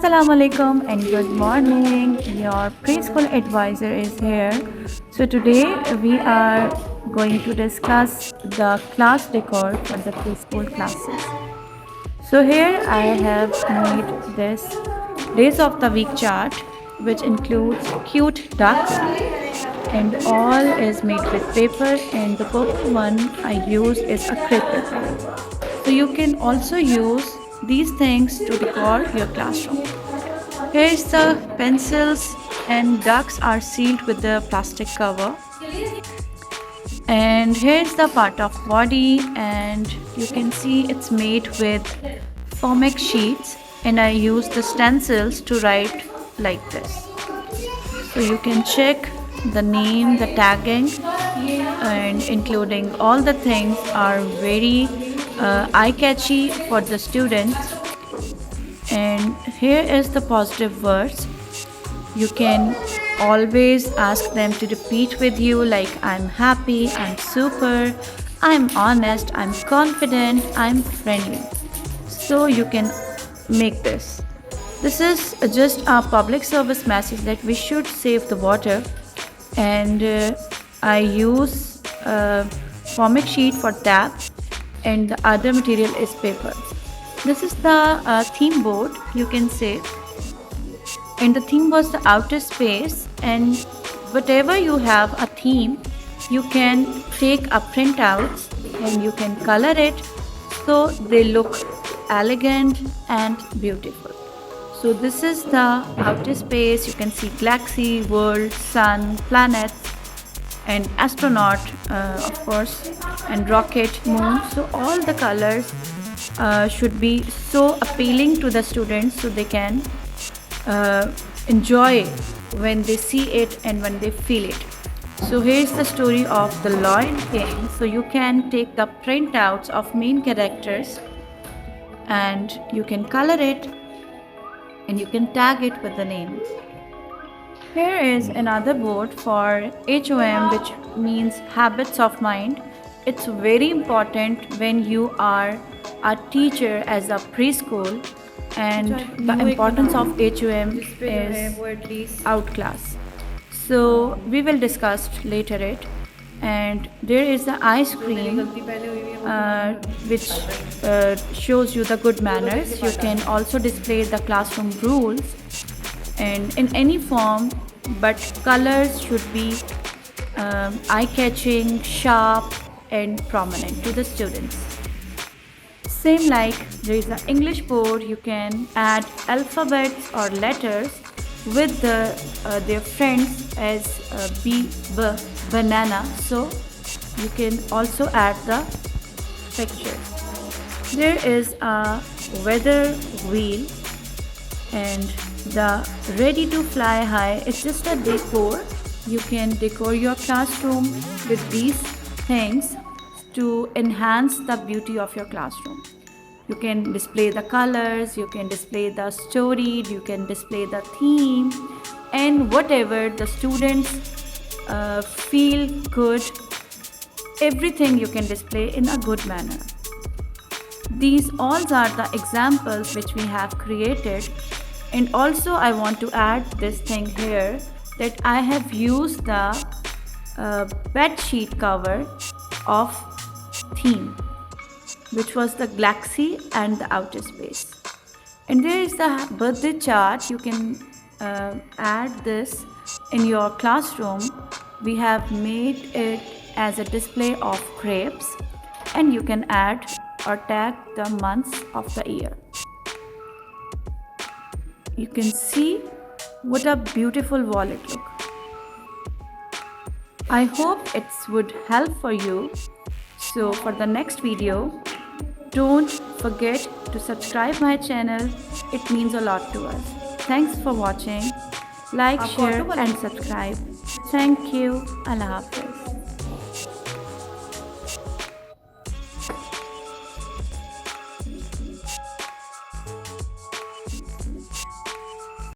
Assalamu alaikum and good morning. Your preschool advisor is here. So today we are going to discuss the class decor for the preschool classes. So here I have made this days of the week chart, which includes cute ducks, and all is made with paper, and the purple one I use is a crepe paper. So you can also use these things to decor your classroom. Here is the pencils, and ducks are sealed with the plastic cover. And here's the part of body, and you can see it's made with Formex sheets, and I use the stencils to write like this. So you can check the name, the tagging, and including all the things are very eye-catchy for the students. And here is the positive words. You can always ask them to repeat with you, like I'm happy, I'm super, I'm honest, I'm confident, I'm friendly. So you can make this. This is just a public service message that we should save the water, and I use Formic sheet for that, and the other material is paper. This is the theme board, you can say, and the theme was the outer space. And whatever you have a theme, you can take a printout and you can color it so they look elegant and beautiful. So this is the outer space. You can see galaxy, world, sun, planets, and astronaut, of course, and rocket, moon. So all the colors should be so appealing to the students, so they can enjoy when they see it and when they feel it. So here's the story of the Lion King. So you can take the printouts of main characters and you can color it and you can tag it with the name. Here is another board for HOM, which means habits of mind. It's very important when you are a teacher as a preschool, and the importance of HOM is outclass. So we will discuss later it. And there is the ice cream, which shows you the good manners. You can also display the classroom rules, and in any form, but colors should be eye-catching, sharp, and prominent to the students. Same like there is an English board. You can add alphabets or letters with their friends as B, banana. So you can also add the picture. There is a weather wheel, and the ready to fly high. It's just a decor. You can decor your classroom with these things to enhance the beauty of your classroom. You can display the colors, you can display the story, you can display the theme, and whatever the students feel good, everything you can display in a good manner. These all are the examples which we have created. And also I want to add this thing here, that I have used the bed sheet cover of theme, which was the galaxy and the outer space. And there is the birthday chart. You can add this in your classroom. We have made it as a display of crepes, and you can add or tag the months of the year. You can see what a beautiful wall it looks. I hope it would help for you. So for the next video, don't forget to subscribe my channel. It means a lot to us. Thanks for watching. Like, share and subscribe. Thank you. Allah Hafiz.